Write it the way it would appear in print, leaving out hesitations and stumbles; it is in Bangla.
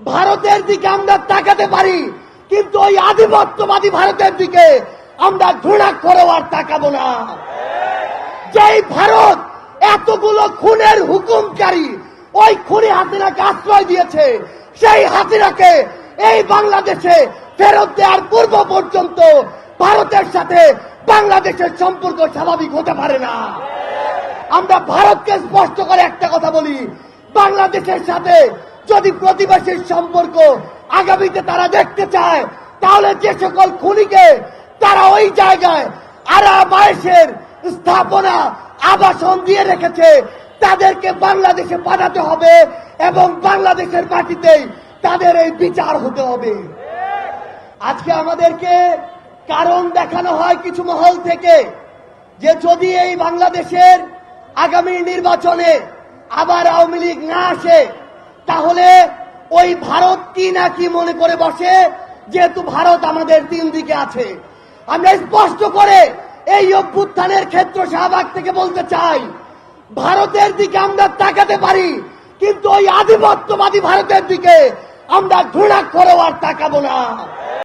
ভারতের দিকে আমরা তাকাতে পারি, কিন্তু ওই আধিপত্যবাদী ভারতের দিকে আমরা ঘৃণা করেও আর তাকাবো না। যেই ভারত এতগুলো খুনের হুকুমকারী ওই খুনি হাসিনাকে আশ্রয় দিয়েছে, সেই হাসিনাকে এই বাংলাদেশে ফেরত দেওয়ার পূর্ব পর্যন্ত ভারতের সাথে বাংলাদেশের সম্পর্ক স্বাভাবিক হতে পারে না। আমরা ভারতকে স্পষ্ট করে একটা কথা বলি, বাংলাদেশের সাথে যদি প্রতিবেশীর সম্পর্ক আগামীতে তারা দেখতে চায়, তাহলে যে সকল খুনিকে তারা ওই জায়গায় আরামায়েশের স্থাপনা আবাসন দিয়ে রেখেছে, তাদেরকে বাংলাদেশে পাঠাতে হবে এবং বাংলাদেশের মাটিতেই তাদের এই বিচার হতে হবে। আজকে আমাদেরকে কারণ দেখানো হয় কিছু মহল থেকে যে যদি এই বাংলাদেশের আগামী নির্বাচনে আবার আওয়ামী লীগ না আসে, তাহলে ওই ভারত কি না কি মনে করে বসে, যেহেতু ভারত আমাদের তিন দিকে আছে। আমরা স্পষ্ট করে এই অভ্যুত্থানের ক্ষেত্র শাহবাগ থেকে বলতে চাই, ভারতের দিকে আমরা তাকাতে পারি, কিন্তু ওই আধিপত্যবাদী ভারতের দিকে আমরা ঘৃণা করেও আর তাকাবো না।